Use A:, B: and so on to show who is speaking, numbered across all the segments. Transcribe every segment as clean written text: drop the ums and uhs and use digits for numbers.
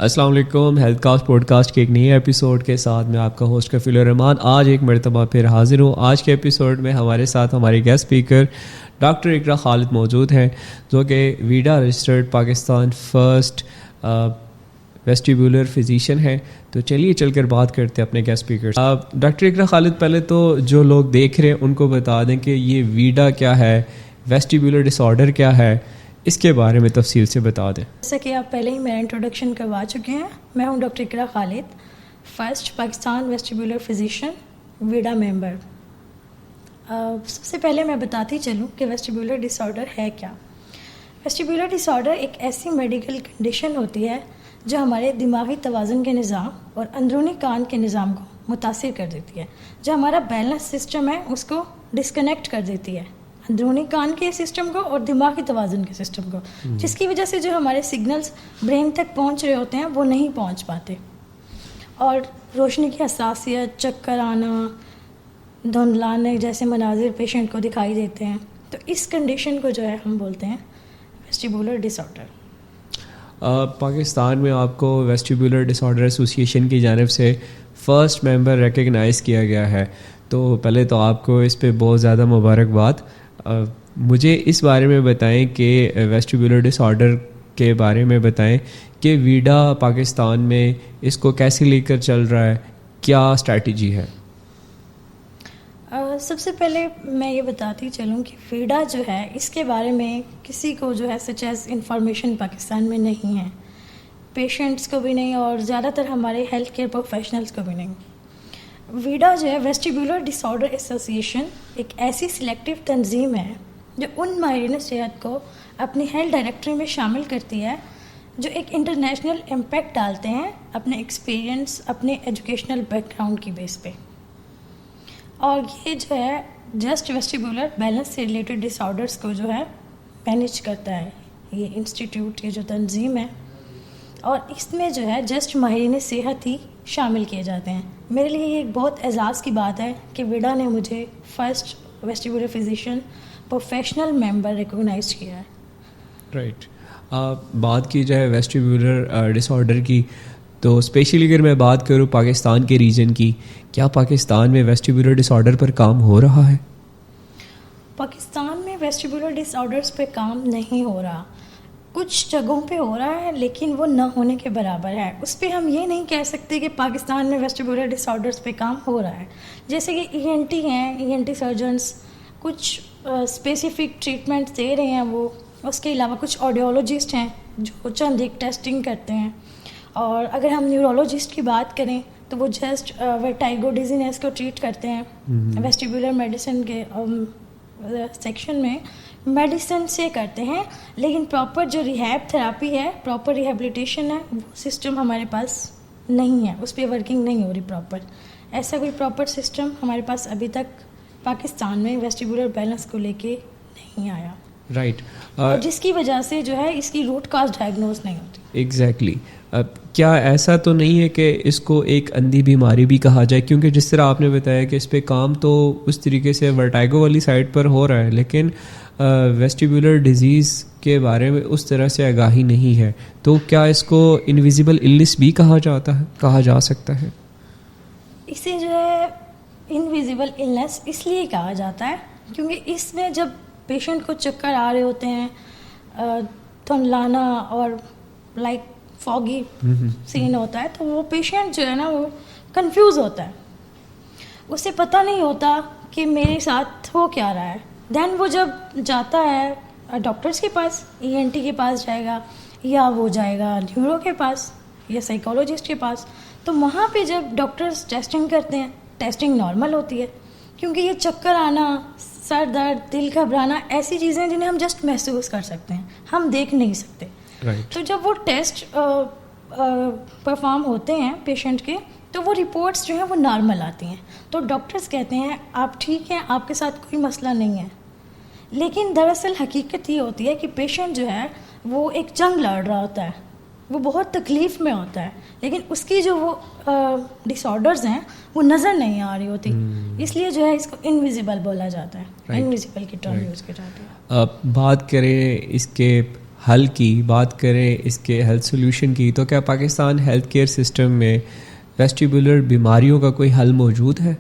A: السلام علیکم. Health cost pod cost کے ایک نئے ایپیسوڈ کے ساتھ میں آپ کا ہوسٹ کفیل الرحمان آج ایک مرتبہ پھر حاضر ہوں. آج کے ایپیسوڈ میں ہمارے ساتھ ہمارے گیسٹ اسپیکر ڈاکٹر اقرا خالد موجود ہیں, جو کہ Vida registered Pakistan first vestibular physician ہے. تو چلیے چل کر بات کرتے ہیں اپنے گیسٹ اسپیکر. ڈاکٹر اقرا خالد, پہلے تو جو لوگ دیکھ رہے ہیں ان کو بتا دیں کہ یہ ویڈا کیا ہے, ویسٹیبولر ڈس آرڈر کیا ہے, اس کے بارے میں تفصیل سے بتا دیں.
B: جیسا کہ آپ پہلے ہی میرا انٹروڈکشن کروا چکے ہیں, میں ہوں doctor Iqra Khalid, first Pakistan vestibular physician, VEDA member. سب سے پہلے میں بتاتی چلوں کہ ویسٹیبولر ڈس آرڈر ہے کیا. ویسٹیبولر ڈس آرڈر ایک ایسی میڈیکل کنڈیشن ہوتی ہے جو ہمارے دماغی توازن کے نظام اور اندرونی کان کے نظام کو متاثر کر دیتی ہے. جو ہمارا بیلنس سسٹم ہے اس کو ڈسکنیکٹ کر دیتی ہے, اندرونی کان کے سسٹم کو اور دماغی توازن کے سسٹم کو, جس کی وجہ سے جو ہمارے سگنلز برین تک پہنچ رہے ہوتے ہیں وہ نہیں پہنچ پاتے, اور روشنی کی حساسیت, چکر آنا, دھندلانے جیسے مناظر پیشنٹ کو دکھائی دیتے ہیں. تو اس کنڈیشن کو جو ہے ہم بولتے ہیں ویسٹیبولر ڈس آرڈر.
A: پاکستان میں آپ کو ویسٹیبولر ڈس آرڈر ایسوسیشن کی جانب سے فرسٹ ممبر ریکگنائز کیا گیا ہے, تو پہلے تو آپ کو اس پہ بہت زیادہ مبارکباد. مجھے اس بارے میں بتائیں کہ ویسٹیبولر ڈس آرڈر کے بارے میں بتائیں کہ ویڈا پاکستان میں اس کو کیسے لے کر چل رہا ہے, کیا اسٹریٹجی ہے.
B: سب سے پہلے میں یہ بتاتی چلوں کہ ویڈا جو ہے اس کے بارے میں کسی کو جو ہے سچ ایز انفارمیشن پاکستان میں نہیں ہے, پیشنٹس کو بھی نہیں اور زیادہ تر ہمارے ہیلتھ کیئر پروفیشنلز کو بھی نہیں. ویڈا جو ہے ویسٹیبولر ڈس آرڈر ایسوسیشن ایک ایسی سلیکٹیو تنظیم ہے جو ان ماہرین صحت کو اپنی ہیلتھ ڈائریکٹری میں شامل کرتی ہے جو ایک انٹرنیشنل امپیکٹ ڈالتے ہیں اپنے ایکسپیرینس, اپنے ایجوکیشنل بیک گراؤنڈ کی بیس پہ. اور یہ جو ہے جسٹ ویسٹیبولر بیلنس سے ریلیٹڈ ڈس آرڈرس کو جو ہے مینیج کرتا ہے یہ انسٹیٹیوٹ, یہ جو تنظیم ہے, اور اس میں جو ہے جسٹ ماہرین صحت ہی شامل کیے جاتے ہیں. میرے لیے یہ ایک بہت اعزاز کی بات ہے کہ ویڈا نے مجھے فرسٹ ویسٹیبولر فزیشین پروفیشنل ممبر ریکگنائز کیا ہے.
A: رائٹ. بات کی جائے ویسٹیبولر ڈس آرڈر کی, تو اسپیشلی اگر میں بات کروں پاکستان کے ریجن کی, کیا پاکستان میں ویسٹیبولر ڈس آرڈر پر کام ہو رہا ہے؟
B: پاکستان میں ویسٹیبولر ڈس آرڈرس پہ کام نہیں ہو رہا. کچھ جگہوں پہ ہو رہا ہے لیکن وہ نہ ہونے کے برابر ہے. اس پہ ہم یہ نہیں کہہ سکتے کہ پاکستان میں ویسٹیبولر ڈس آرڈرس پہ کام ہو رہا ہے. جیسے کہ ENT ہیں, ENT سرجنس کچھ اسپیسیفک ٹریٹمنٹ دے رہے ہیں وہ. اس کے علاوہ کچھ آڈیولوجسٹ ہیں جو چند ایک ٹیسٹنگ کرتے ہیں. اور اگر ہم نیورولوجسٹ کی بات کریں تو وہ جسٹ ورٹائگو ڈیزینس کو ٹریٹ کرتے ہیں. ویسٹیبولر میڈیسن کے سیکشن میں میڈیسن سے کرتے ہیں, لیکن پراپر جو ریہیب تھراپی ہے, پراپر ریہیبلیٹیشن ہے, وہ سسٹم ہمارے پاس نہیں ہے, اس پہ ورکنگ نہیں ہو رہی پراپر. ایسا کوئی پراپر سسٹم ہمارے پاس ابھی تک پاکستان میں ویسٹیبولر بیلنس کو لے کے نہیں آیا.
A: رائٹ.
B: جس کی وجہ سے جو ہے اس کی روٹ کاز ڈائگنوز نہیں ہوتی.
A: ایگزیکٹلی. کیا ایسا تو نہیں ہے کہ اس کو ایک اندھی بیماری بھی کہا جائے, کیونکہ جس طرح آپ نے بتایا کہ اس پہ کام تو اس طریقے سے ورٹائگو والی سائڈ پر ہو رہا ہے, لیکن ویسٹیبولر ڈیزیز کے بارے میں اس طرح سے آگاہی نہیں ہے, تو کیا اس کو انویزیبل النس بھی کہا جا سکتا ہے؟
B: اسے جو ہے انویزیبل النس اس لیے کہا جاتا ہے کیونکہ اس میں جب پیشنٹ کو چکر آ رہے ہوتے ہیں, دھندلانا اور لائک فوگی سین ہوتا ہے, تو وہ پیشنٹ جو ہے نا وہ کنفیوز ہوتا ہے, اسے پتہ نہیں ہوتا کہ میرے ساتھ ہو کیا رہا ہے. دین وہ جب جاتا ہے ڈاکٹرس کے پاس, ENT کے پاس جائے گا یا وہ جائے گا نیورو کے پاس یا سائیکالوجسٹ کے پاس, تو وہاں پہ جب ڈاکٹرس ٹیسٹنگ کرتے ہیں, ٹیسٹنگ نارمل ہوتی ہے کیونکہ یہ چکر آنا, سر درد, دل گھبرانا ایسی چیزیں جنہیں ہم جسٹ محسوس کر سکتے ہیں, ہم دیکھ نہیں سکتے. تو جب وہ ٹیسٹ پرفارم ہوتے ہیں پیشنٹ کے, تو وہ رپورٹس جو ہیں وہ نارمل آتی ہیں, تو ڈاکٹرز کہتے ہیں آپ ٹھیک ہیں, آپ کے ساتھ کوئی مسئلہ نہیں ہے. لیکن دراصل حقیقت یہ ہوتی ہے کہ پیشنٹ جو ہے وہ ایک جنگ لڑ رہا ہوتا ہے, وہ بہت تکلیف میں ہوتا ہے, لیکن اس کی جو وہ ڈس آرڈرز ہیں وہ نظر نہیں آ رہی ہوتی, اس لیے جو ہے اس کو انویزیبل بولا جاتا ہے, انویزیبل کی ٹرم یوز کی جاتی ہے.
A: بات کریں اس کے حل کی بات کریں اس کے ہیلتھ سولوشن کی، تو کیا پاکستان ہیلتھ کیئر سسٹم میں ویسٹیبولر بیماریوں کا کوئی حل موجود ہے؟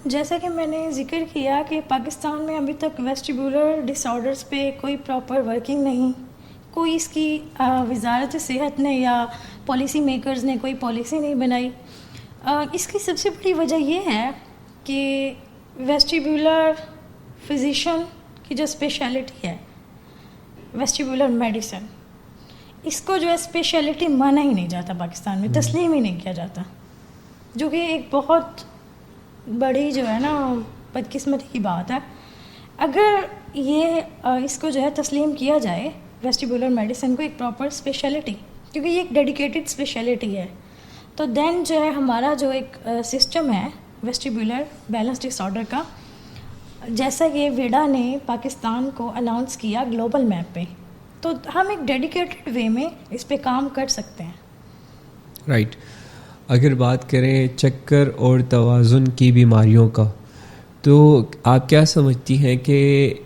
B: جیسا کہ میں نے ذکر کیا کہ پاکستان میں ابھی تک ویسٹیبولر ڈس آرڈرس پہ کوئی پراپر ورکنگ نہیں، کوئی اس کی وزارت صحت نے یا پالیسی میکرز نے کوئی پالیسی نہیں بنائی. اس کی سب سے بڑی وجہ یہ ہے کہ ویسٹیبولر فزیشین کی جو اسپیشلٹی ہے ویسٹیبولر میڈیسن، اس کو جو ہے اسپیشلٹی مانا ہی نہیں جاتا پاکستان میں، تسلیم ہی نہیں کیا جاتا، جو کہ ایک بہت بڑی جو ہے نا بدقسمتی کی بات ہے. اگر یہ اس کو جو ہے تسلیم کیا جائے ویسٹیبولر میڈیسن کو ایک پراپر اسپیشلٹی، کیونکہ یہ ایک ڈیڈیکیٹڈ اسپیشلٹی ہے، تو دین جو ہے ہمارا جو ایک سسٹم ہے ویسٹیبولر بیلنس ڈس آرڈر کا، جیسا کہ ویڈا نے پاکستان کو اناؤنس کیا گلوبل میپ پہ، تو ہم ایک ڈیڈیکیٹڈ وے میں اس پہ کام کر سکتے ہیں.
A: رائٹ. اگر بات کریں چکر اور توازن کی بیماریوں کا، تو آپ کیا سمجھتی ہیں کہ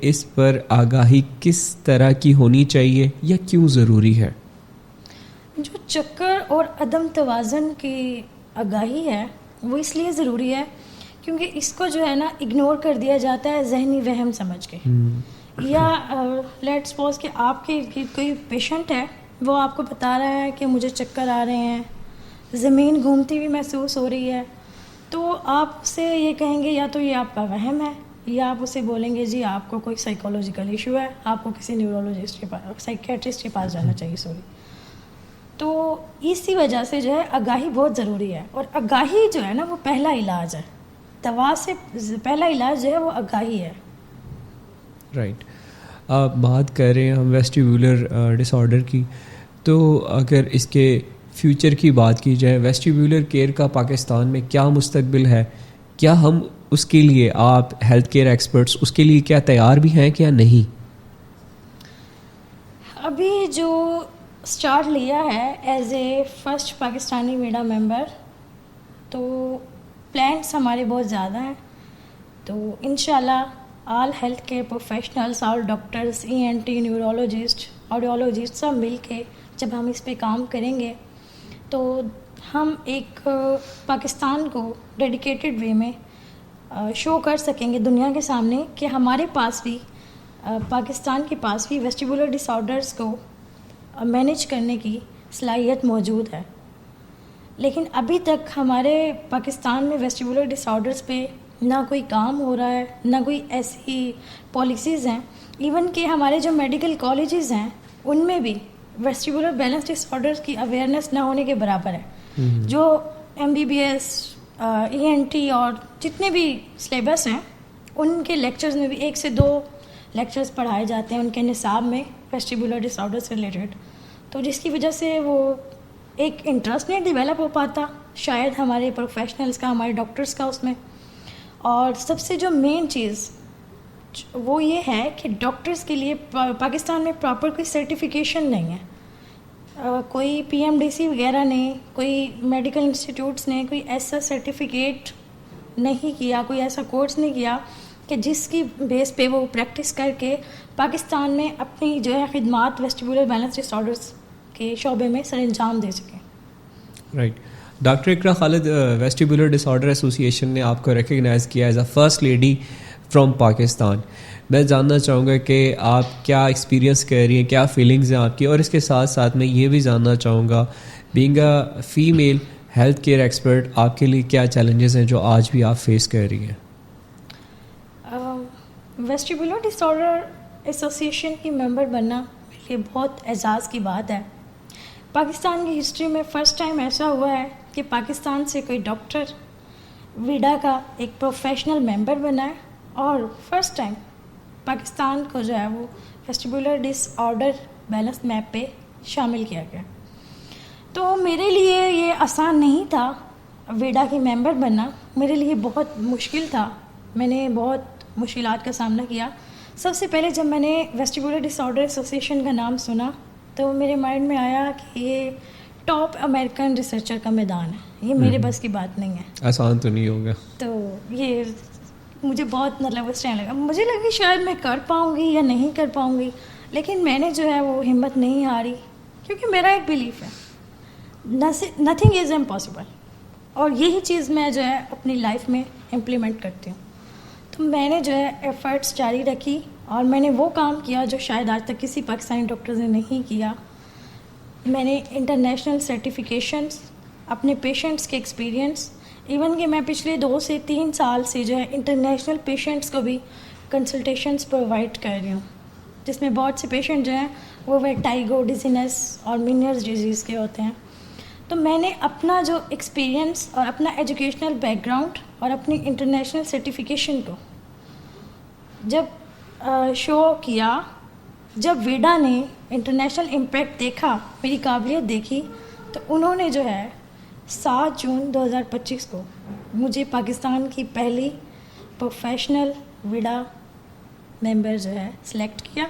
A: اس پر آگاہی کس طرح کی ہونی چاہیے یا کیوں ضروری ہے؟
B: جو چکر اور عدم توازن کی آگاہی ہے وہ اس لیے ضروری ہے کیونکہ اس کو جو ہے نا اگنور کر دیا جاتا ہے ذہنی وہم سمجھ کے. یا لیٹ سپوز کہ آپ کے کوئی پیشنٹ ہے، وہ آپ کو بتا رہا ہے کہ مجھے چکر آ رہے ہیں، زمین گھومتی ہوئی محسوس ہو رہی ہے، تو آپ اسے یہ کہیں گے یا تو یہ آپ کا وہم ہے، یا آپ اسے بولیں گے جی آپ کو کوئی سائیکولوجیکل ایشو ہے، آپ کو کسی نیورولوجسٹ کے پاس، سائیکیٹرسٹ کے پاس جانا چاہیے. تو اسی وجہ سے جو ہے آگاہی بہت ضروری ہے، اور آگاہی جو ہے نا وہ پہلا علاج ہے. دوا سے پہلا علاج جو ہے وہ آگاہی ہے.
A: رائٹ. آپ بات کر رہے ہیں ہم ویسٹیبولر ڈس آرڈر کی، تو اگر اس کے فیوچر کی بات کی جائے، ویسٹیبولر کیئر کا پاکستان میں کیا مستقبل ہے؟ کیا ہم اس کے لیے، آپ ہیلتھ کیئر ایکسپرٹس، اس کے لیے کیا تیار بھی ہیں کیا نہیں؟
B: ابھی جو اسٹارٹ لیا ہے as a first Pakistani VEDA member, تو پلانس ہمارے بہت زیادہ ہیں. تو انشاءاللہ all health care professionals, all doctors, ENT، neurologist, audiologist سب مل کے جب ہم اس پہ کام کریں گے تو ہم ایک پاکستان کو ڈیڈیکیٹڈ وے میں شو کر سکیں گے دنیا کے سامنے کہ ہمارے پاس بھی، پاکستان کے پاس بھی ویسٹیبولر ڈس آرڈرس کو مینیج کرنے کی صلاحیت موجود ہے. لیکن ابھی تک ہمارے پاکستان میں ویسٹیبولر ڈس آرڈرس پہ نہ کوئی کام ہو رہا ہے، نہ کوئی ایسی پالیسیز ہیں. ایون کہ ہمارے جو میڈیکل کالجز ہیں ان میں بھی ویسٹیبولر بیلنس ڈس آرڈرس کی اویئرنیس نہ ہونے کے برابر ہے. جو MBBS، ENT اور جتنے بھی سلیبس ہیں ان کے لیکچرز میں بھی 1 سے 2 لیکچرز پڑھائے جاتے ہیں ان کے نصاب میں ویسٹیبولر ڈس آرڈر سے ریلیٹڈ، تو جس کی وجہ سے وہ ایک انٹرسٹ نہیں ڈیولپ ہو پاتا شاید ہمارے پروفیشنلز کا، ہمارے ڈاکٹرز کا اس میں. اور سب سے جو مین چیز وہ یہ ہے کہ ڈاکٹرز کے لیے پاکستان میں پراپر کوئی سرٹیفیکیشن نہیں ہے. کوئی PMDC وغیرہ نے، کوئی میڈیکل انسٹیٹیوٹس نے کوئی ایسا سرٹیفکیٹ نہیں کیا، کوئی ایسا کورس نہیں کیا کہ جس کی بیس پہ وہ پریکٹس کر کے پاکستان میں اپنی جو ہے خدمات ویسٹیبولر بیلنس ڈس آرڈرس کے شعبے میں سر انجام دے سکیں.
A: رائٹ. ڈاکٹر اقرا خالد، ویسٹیبولر ڈس آرڈر ایسوسی ایشن نے آپ کو ریکگنائز کیا as a first lady from Pakistan. میں جاننا چاہوں گا کہ آپ کیا ایکسپیرینس کر رہی ہیں، کیا فیلنگز ہیں آپ کی، اور اس کے ساتھ ساتھ میں یہ بھی جاننا چاہوں گا being a female health care expert آپ کے لیے کیا چیلنجز ہیں جو آج بھی آپ فیس کر رہی ہیں؟
B: ویسٹیبولر ڈس آرڈر ایسوسی ایشن کی ممبر بننا میرے لیے بہت اعزاز کی بات ہے. پاکستان کی ہسٹری میں فرسٹ ٹائم ایسا ہوا ہے کہ پاکستان سے کوئی ڈاکٹر ویڈا کا ایک پروفیشنل ممبر بنا ہے، اور فرسٹ ٹائم پاکستان کو جو ہے وہ ویسٹیبولر ڈس آرڈر بیلنس میپ پہ شامل کیا گیا. تو میرے لیے یہ آسان نہیں تھا ویڈا کی ممبر بننا، میرے لیے بہت مشکل تھا. میں نے بہت مشکلات کا سامنا کیا. سب سے پہلے جب میں نے ویسٹیبولر ڈس آرڈر ایسوسی ایشن کا نام سنا تو میرے مائنڈ میں آیا کہ یہ ٹاپ امریکن ریسرچر کا میدان ہے، یہ میرے بس کی بات نہیں ہے،
A: آسان تو نہیں ہوگا.
B: تو یہ مجھے بہت مطلب اس ٹائم لگا، مجھے لگا شاید میں کر پاؤں گی یا نہیں کر پاؤں گی. لیکن میں نے جو ہے وہ ہمت نہیں ہاری, کیونکہ میرا ایک بلیف ہے نتھنگ از امپاسبل, اور یہی چیز میں جو ہے اپنی لائف میں امپلیمنٹ کرتی ہوں. تو میں نے جو ہے ایفرٹس جاری رکھی اور میں نے وہ کام کیا جو شاید آج تک کسی پاکستانی ڈاکٹرز نے نہیں کیا. میں نے انٹرنیشنل سرٹیفیکیشنس, اپنے پیشنٹس کے ایکسپیرینس, ایون کہ میں پچھلے 2 سے 3 سال سے جو ہے انٹرنیشنل پیشنٹس کو بھی کنسلٹیشنس پرووائڈ کر رہی ہوں, جس میں بہت سے پیشنٹ جو ہیں وہ ویرٹائگو, ڈیزینس اور مینئرز ڈیزیز کے ہوتے ہیں. تو میں نے اپنا جو ایکسپیرینس اور اپنا ایجوکیشنل بیک گراؤنڈ اور اپنی انٹرنیشنل سرٹیفیکیشن کو جب شو کیا, جب ویڈا نے انٹرنیشنل امپیکٹ دیکھا, میری قابلیت دیکھی, تو انہوں نے جو ہے 7 جون 2025 کو مجھے پاکستان کی پہلی پروفیشنل ویڈا ممبر جو ہے سلیکٹ کیا,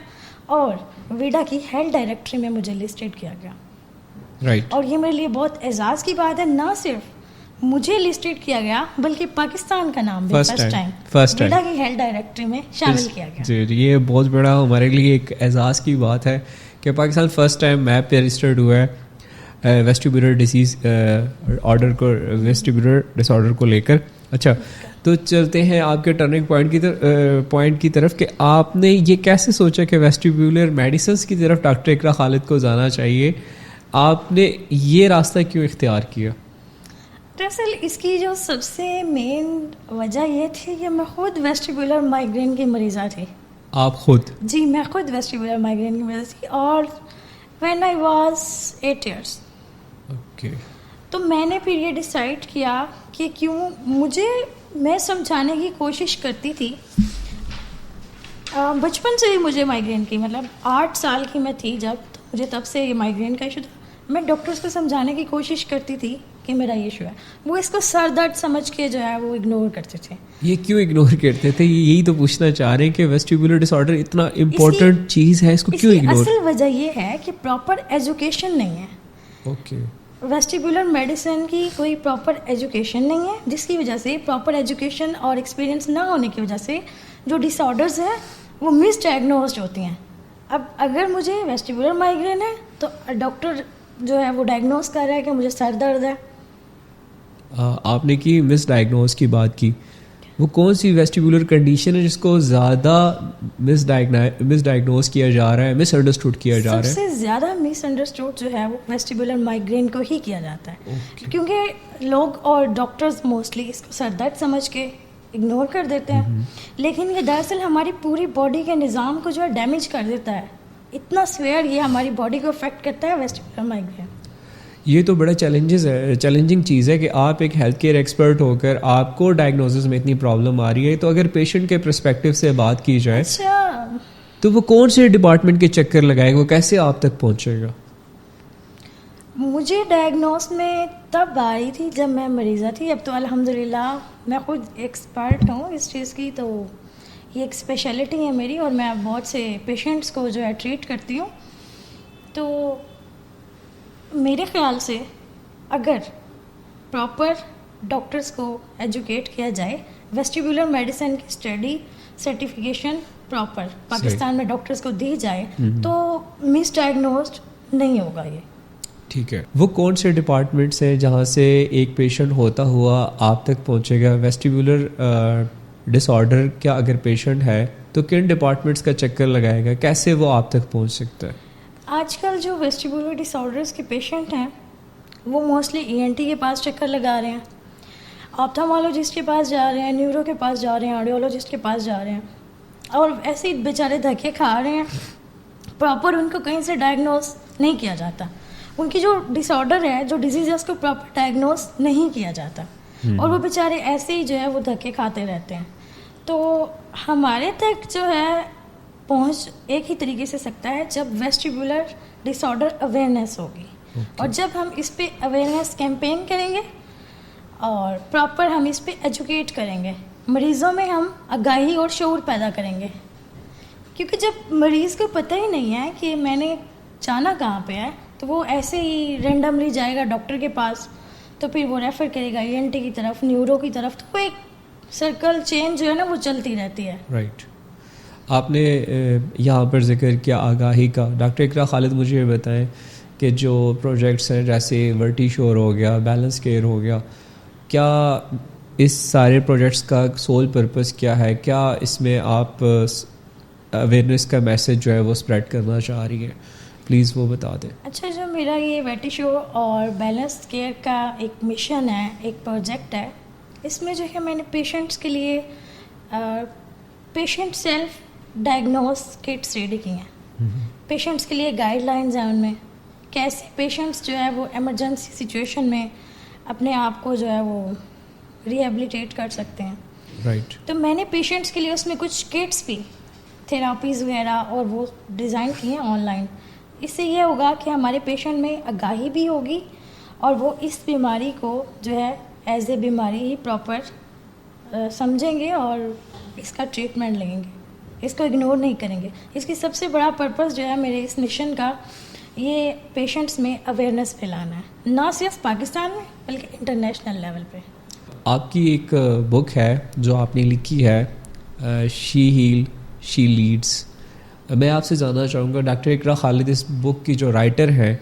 B: اور ویڈا کی ہیلتھ ڈائریکٹری میں مجھے لسٹڈ کیا گیا.
A: رائٹ.
B: اور یہ میرے لیے بہت اعزاز کی بات ہے, نہ صرف مجھے لسٹڈ کیا گیا بلکہ پاکستان کا نام بھی فرسٹ ٹائم ویڈا کی ہیلتھ ڈائریکٹری میں شامل کیا گیا.
A: جی, یہ بہت بڑا ہمارے لیے ایک اعزاز کی بات ہے کہ پاکستان فرسٹ ٹائم میپ پہ رجسٹرڈ ہوا ہے ویسٹیبولر ڈیزیز آرڈر کو, ویسٹیبولر ڈس آرڈر کو لے کر. اچھا, تو چلتے ہیں آپ کے ٹرننگ پوائنٹ کی طرف کہ آپ نے یہ کیسے سوچا کہ ویسٹیبولر میڈیسنس کی طرف ڈاکٹر اقرا خالد کو جانا چاہیے, آپ نے یہ راستہ کیوں اختیار کیا؟
B: دراصل اس کی جو سب سے مین وجہ یہ تھی کہ میں خود ویسٹیبولر مائگرین کی مریضہ تھی.
A: آپ خود؟
B: جی, میں خود ویسٹیبولر مائگرین کی مریض تھی, اور when I was 8 years.
A: Okay.
B: تو میں نے پھر یہ ڈیسائیڈ کیا کہ کیوں میں سمجھانے کی کوشش کرتی تھی. بچپن سے ہی مجھے مائگرین کی, مطلب 8 سال کی میں تھی جب, تو مجھے تب سے یہ مائگرین کا ایشو تھا. میں ڈاکٹرس کو سمجھانے کی کوشش کرتی تھی کہ میرا یہ ایشو ہے, وہ اس کو سر درد سمجھ کے جو ہے وہ اگنور کرتے تھے.
A: یہ کیوں اگنور کرتے تھے؟ یہی تو پوچھنا چاہ رہے ہیں کہ ویسٹیبولر ڈس آرڈر اتنا امپورٹنٹ چیز ہے, اس کو کیوں اگنور؟
B: اصل وجہ یہ ہے کہ پراپر ایجوکیشن نہیں ہے.
A: اوکے.
B: ویسٹیبولر میڈیسن کی کوئی پراپر ایجوکیشن نہیں ہے, جس کی وجہ سے پراپر ایجوکیشن اور ایکسپیرینس نہ ہونے کی وجہ سے جو ڈس آرڈرز ہیں وہ مس ڈائگنوزڈ ہوتی ہیں. اب اگر مجھے ویسٹیبولر مائگرین ہے تو ڈاکٹر جو ہے وہ ڈائگنوز کر رہا ہے کہ مجھے سر درد ہے.
A: آپ نے کی مس ڈائگنوز کی بات کی, وہ کون سی ویسٹیبولر کنڈیشن ہے جس کو زیادہ مس ڈائگنوز کیا جا رہا ہے, مس انڈرسٹوڈ کیا جا رہا ہے؟
B: سب سے زیادہ مس انڈرسٹوڈ جو ہے وہ ویسٹیبولر مائگرین کو ہی کیا جاتا ہے. کیونکہ لوگ اور ڈاکٹرز موسٹلی اس کو سر درد سمجھ کے اگنور کر دیتے ہیں, لیکن یہ دراصل ہماری پوری باڈی کے نظام کو جو ہے ڈیمیج کر دیتا ہے. اتنا سویئر یہ ہماری باڈی کو افیکٹ کرتا ہے ویسٹیبولر مائگرین.
A: یہ تو بڑا چیلنجنگ چیز ہے کہ آپ ایک ہیلتھ کیئر ایکسپرٹ ہو کر آپ کو ڈائگنوسس میں اتنی پرابلم آ رہی ہے, تو اگر پیشنٹ کے پرسپیکٹیو سے بات کی جائے تو وہ کون سے ڈپارٹمنٹ کے چکر لگائے گا, کیسے آپ تک پہنچے گا؟
B: مجھے ڈائگنوز میں تب آ رہی تھی جب میں مریضہ تھی. اب تو الحمدللہ میں خود ایکسپرٹ ہوں اس چیز کی, تو یہ ایک اسپیشلٹی ہے میری, اور میں بہت سے پیشنٹس کو جو ہے ٹریٹ کرتی ہوں. تو میرے خیال سے اگر پراپر ڈاکٹرس کو ایجوکیٹ کیا جائے, ویسٹیبولر میڈیسن کی اسٹڈی سرٹیفکیشن پراپر پاکستان میں ڈاکٹرس کو دی جائے تو مس ڈائگنوزڈ نہیں ہوگا یہ.
A: ٹھیک ہے. وہ کون سے ڈپارٹمنٹس ہیں جہاں سے ایک پیشنٹ ہوتا ہوا آپ تک پہنچے گا؟ ویسٹیبولر ڈس آرڈر کیا اگر پیشنٹ ہے تو کن ڈپارٹمنٹس کا چکر لگائے گا, کیسے وہ آپ تک پہنچ سکتا ہے؟
B: آج کل جو ویسٹیبولر ڈس آرڈرس کے پیشنٹ ہیں وہ موسٹلی ENT کے پاس چکر لگا رہے ہیں, آپتھالمولوجسٹ کے پاس جا رہے ہیں, نیورو کے پاس جا رہے ہیں, آڈیولوجسٹ کے پاس جا رہے ہیں, اور ایسے ہی بیچارے دھکے کھا رہے ہیں. پراپر ان کو کہیں سے ڈائگنوز نہیں کیا جاتا. ان کی جو ڈس آرڈر ہے, جو ڈیزیز ہے, اس کو پراپر ڈائگنوز نہیں کیا جاتا, اور وہ بیچارے ایسے ہی جو ہے وہ دھکے کھاتے رہتے ہیں. تو ہمارے تک جو ہے پہنچ ایک ہی طریقے سے سکتا ہے جب ویسٹیبولر ڈس آرڈر اویئرنیس ہوگی, اور جب ہم اس پہ اویئرنیس کیمپین کریں گے اور پراپر ہم اس پہ ایجوکیٹ کریں گے, مریضوں میں ہم آگاہی اور شعور پیدا کریں گے. کیونکہ جب مریض کو پتہ ہی نہیں ہے کہ میں نے جانا کہاں پہ ہے, تو وہ ایسے ہی رینڈملی جائے گا ڈاکٹر کے پاس, تو پھر وہ ریفر کرے گا ENT کی طرف, نیورو کی طرف, تو وہ ایک سرکل چین جو ہے نا وہ چلتی رہتی ہے.
A: رائٹ. آپ نے یہاں پر ذکر کیا آگاہی کا. ڈاکٹر اقرا خالد مجھے یہ بتائیں کہ جو پروجیکٹس ہیں جیسے ورٹی شور ہو گیا, بیلنس کیئر ہو گیا, کیا اس سارے پروجیکٹس کا سول پرپس کیا ہے؟ کیا اس میں آپ اویئرنیس کا میسج جو ہے وہ اسپریڈ کرنا چاہ رہی ہیں؟ پلیز وہ بتا دیں.
B: اچھا, جو میرا یہ ورٹی شو اور بیلنس کیئر کا ایک مشن ہے, ایک پروجیکٹ ہے, اس میں جو ہے میں نے پیشنٹس کے لیے patient self diagnose kits ready کی ہیں. پیشنٹس کے لیے گائیڈ لائنز ہیں, ان میں کیسے پیشنٹس جو ہے وہ ایمرجنسی سچویشن میں اپنے آپ کو جو ہے وہ ریہیبلیٹیٹ کر سکتے ہیں.
A: رائٹ.
B: تو میں نے پیشنٹس کے لیے اس میں کچھ کٹس بھی, تھراپیز وغیرہ اور وہ ڈیزائن کی ہیں آن لائن. اس سے یہ ہوگا کہ ہمارے پیشنٹ میں آگاہی بھی ہوگی اور وہ اس بیماری کو جو ہے ایز اے بیماری ہی پراپر سمجھیں گے اور اس کا ٹریٹمنٹ لیں گے, اس کو اگنور نہیں کریں گے. اس کی سب سے بڑا پرپس جو ہے میرے اس مشن کا, یہ پیشنٹس میں اویئرنیس پھیلانا ہے, نہ صرف پاکستان میں بلکہ انٹرنیشنل لیول پہ.
A: آپ کی ایک بک ہے جو آپ نے لکھی ہے, شی ہیل شی لیڈس. میں آپ سے جاننا چاہوں گا ڈاکٹر اقرا خالد اس بک کی جو رائٹر ہیں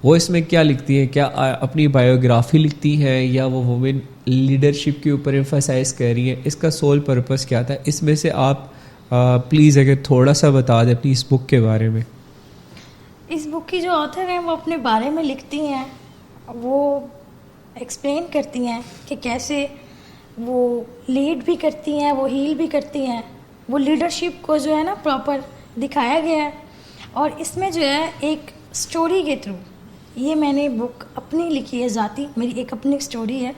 A: وہ اس میں کیا لکھتی ہیں؟ کیا اپنی بایوگرافی لکھتی ہیں یا وہ وومن لیڈرشپ کے اوپر ایمفسائز کر رہی ہیں؟ اس کا سول پرپس کیا تھا؟ اس میں سے آپ پلیز اگر تھوڑا سا بتا دیں اپنی اس بک کے بارے میں.
B: اس بک کی جو آتھر ہیں وہ اپنے بارے میں لکھتی ہیں, وہ ایکسپلین کرتی ہیں کہ کیسے وہ لیڈ بھی کرتی ہیں, وہ ہیل بھی کرتی ہیں, وہ لیڈرشپ کو جو ہے نا پراپر دکھایا گیا ہے. اور اس میں جو ہے ایک سٹوری کے تھرو, یہ میں نے بک اپنی لکھی ہے, ذاتی میری ایک اپنی سٹوری ہے,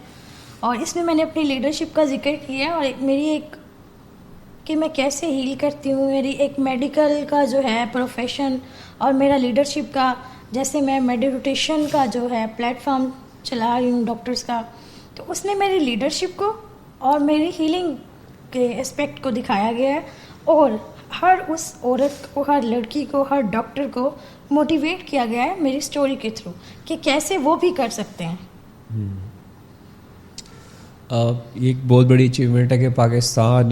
B: اور اس میں میں نے اپنی لیڈرشپ کا ذکر کیا ہے اور میری ایک کہ میں کیسے ہیل کرتی ہوں, میری ایک میڈیکل کا جو ہے پروفیشن اور میرا لیڈرشپ کا, جیسے میں میڈیٹیشن کا جو ہے پلیٹ فارم چلا رہی ہوں ڈاکٹرز کا, تو اس میں میری لیڈرشپ کو اور میری ہیلنگ کے اسپیکٹ کو دکھایا گیا ہے. اور ہر اس عورت کو, ہر لڑکی کو, ہر ڈاکٹر کو موٹیویٹ کیا گیا ہے میری سٹوری کے تھرو کہ کیسے وہ بھی کر سکتے ہیں.
A: یہ ایک بہت بڑی اچیومنٹ ہے کہ پاکستان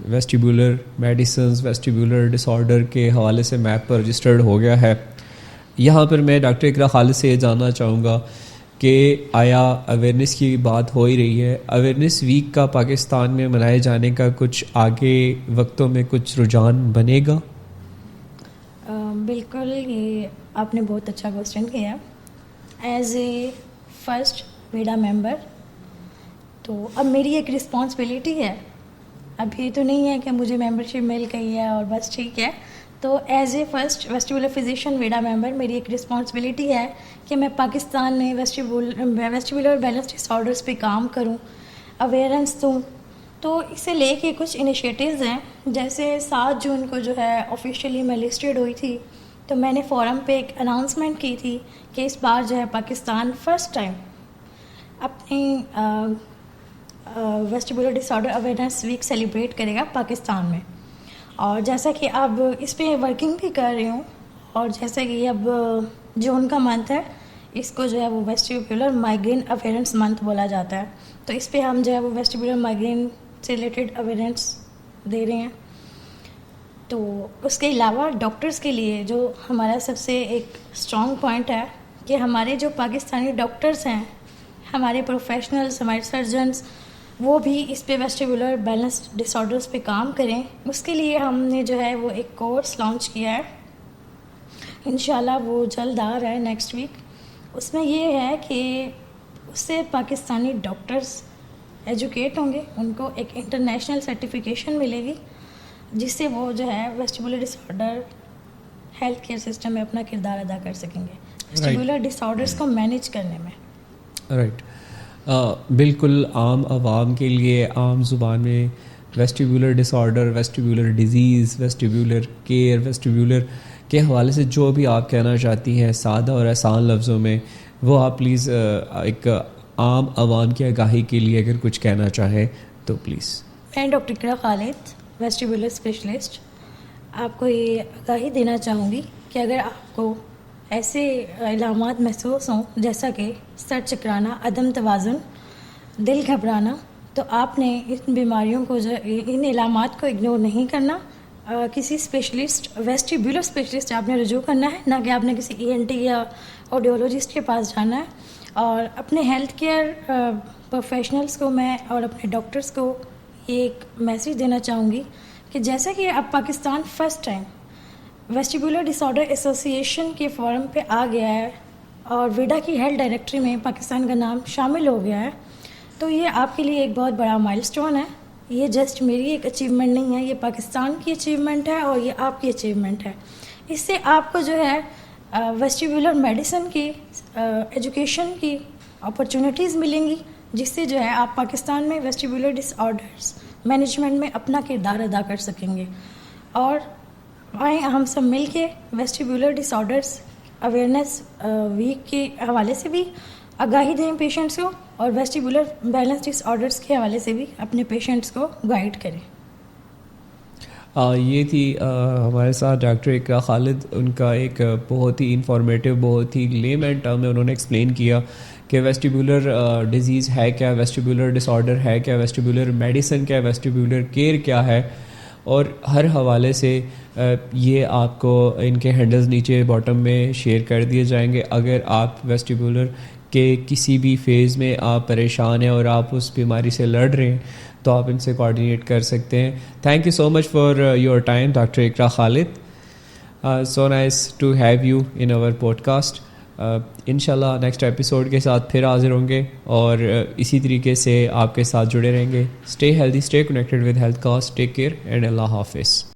A: ویسٹیبولر میڈیسنز, ویسٹیبولر ڈس آرڈر کے حوالے سے میپ پر رجسٹرڈ ہو گیا ہے. یہاں پر میں ڈاکٹر اقرا خالد سے یہ جاننا چاہوں گا کہ آیا اویئرنیس کی بات ہو ہی رہی ہے, اویئرنیس ویک کا پاکستان میں منائے جانے کا کچھ آگے وقتوں میں کچھ رجحان بنے گا؟
B: بالکل, یہ آپ نے بہت اچھا کوسچن کیا. As a first Vida member تو اب میری ایک رسپانسبلٹی ہے. اب یہ تو نہیں ہے کہ مجھے ممبرشپ مل گئی ہے اور بس ٹھیک ہے. تو as a first vestibular physician VEDA member میری ایک رسپانسبلٹی ہے کہ میں پاکستان میں ویسٹیبولر بیلنس ڈس آرڈرس پہ کام کروں, اویئرنس دوں. تو اسے لے کے کچھ انیشیٹیوز ہیں, جیسے 7 جون کو جو ہے آفیشیلی میں لسٹڈ ہوئی تھی, تو میں نے فورم پہ ایک اناؤنسمنٹ کی تھی کہ اس بار جو ہے پاکستان فرسٹ ٹائم اپنی ویسٹیبولر ڈس آرڈر اویئرنیس ویک سیلیبریٹ کرے گا پاکستان میں. اور جیسا کہ اب اس پہ ورکنگ بھی کر رہی ہوں, اور جیسا کہ اب جون کا منتھ ہے, اس کو جو ہے وہ ویسٹیبولر مائگرین اویئرنس منتھ بولا جاتا ہے. تو اس پہ ہم جو ہے وہ ویسٹیبولر مائگرین سے ریلیٹڈ اویئرنس دے رہے ہیں. تو اس کے علاوہ ڈاکٹرز کے لیے جو ہمارا سب سے ایک اسٹرانگ پوائنٹ ہے کہ ہمارے جو پاکستانی ڈاکٹرز ہیں, ہمارے پروفیشنلز, ہمارے سرجنز, وہ بھی اس پہ ویسٹیبولر بیلنس ڈس آرڈرس پہ کام کریں. اس کے لیے ہم نے جو ہے وہ ایک کورس لانچ کیا ہے, انشاءاللہ وہ جلد آ رہا ہے نیکسٹ ویک. اس میں یہ ہے کہ اس سے پاکستانی ڈاکٹرز ایجوکیٹ ہوں گے, ان کو ایک انٹرنیشنل سرٹیفکیشن ملے گی, جس سے وہ جو ہے ویسٹیبولر ڈس آرڈر ہیلتھ کیئر سسٹم میں اپنا کردار ادا کر سکیں گے, ویسٹیبولر ڈس آرڈرس کو مینیج کرنے میں.
A: رائٹ. بالکل عام عوام کے لیے عام زبان میں vestibular disorder, vestibular disease, vestibular care, vestibular کے حوالے سے جو بھی آپ کہنا چاہتی ہیں سادہ اور آسان لفظوں میں, وہ آپ پلیز ایک عام عوام کی آگاہی کے لیے اگر کچھ کہنا چاہیں تو پلیز.
B: میں ڈاکٹر اقرا خالد, ویسٹیبولر اسپیشلسٹ, آپ کو یہ آگاہی دینا چاہوں گی کہ اگر آپ کو ایسے علامات محسوس ہوں جیسا کہ سر چکرانا, عدم توازن, دل گھبرانا, تو آپ نے ان بیماریوں کو ان علامات کو اگنور نہیں کرنا, کسی اسپیشلسٹ ویسٹیبولر اسپیشلسٹ آپ نے رجوع کرنا ہے, نہ کہ آپ نے کسی ENT یا آڈیولوجسٹ کے پاس جانا ہے. اور اپنے ہیلتھ کیئر پروفیشنلس کو میں اور اپنے ڈاکٹرس کو یہ ایک میسیج دینا چاہوں گی کہ جیسا کہ اب پاکستان فرسٹ ٹائم ویسٹیبولر ڈس آرڈر ایسوسی ایشن کے فورم پہ آ گیا ہے اور ویڈا کی ہیلتھ ڈائریکٹری میں پاکستان کا نام شامل ہو گیا ہے, تو یہ آپ کے لیے ایک بہت بڑا مائل سٹون ہے. یہ جسٹ میری ایک اچیومنٹ نہیں ہے, یہ پاکستان کی اچیومنٹ ہے اور یہ آپ کی اچیومنٹ ہے. اس سے آپ کو جو ہے ویسٹیبولر میڈیسن کی ایجوکیشن کی اپرچونیٹیز ملیں گی, جس سے جو ہے آپ پاکستان میں ویسٹیبولر ڈس آرڈرز مینجمنٹ میں اپنا کردار ادا کر سکیں گے. اور آئیں ہم سب مل کے ویسٹیبولر ڈس آرڈرز اویئرنیس ویک کے حوالے سے بھی آگاہی دیں پیشنٹس کو, اور ویسٹیبولر بیلنس ڈس آرڈرز کے حوالے سے بھی اپنے پیشنٹس کو گائیڈ کریں.
A: یہ تھی ہمارے ساتھ ڈاکٹر اقرا خالد. ان کا ایک بہت ہی انفارمیٹیو, بہت ہی لیمن ٹرم میں انہوں نے ایکسپلین کیا کہ ویسٹیبولر ڈیزیز ہے کیا, ویسٹیبولر ڈس آرڈر ہے کیا, ویسٹیبولر میڈیسن کیا, ویسٹیبولر کیئر کیا ہے, اور ہر حوالے سے یہ آپ کو ان کے ہینڈلز نیچے باٹم میں شیئر کر دیے جائیں گے. اگر آپ ویسٹیبولر کے کسی بھی فیز میں آپ پریشان ہیں اور آپ اس بیماری سے لڑ رہے ہیں تو آپ ان سے کوآرڈینیٹ کر سکتے ہیں. Thank you so much for your time doctor Iqra Khalid. So nice to have you in our podcast. انشاءاللہ نیکسٹ ایپیسوڈ کے ساتھ پھر حاضر ہوں گے اور اسی طریقے سے آپ کے ساتھ جڑے رہیں گے. Stay healthy, stay connected with health cast. Take care and اللہ حافظ.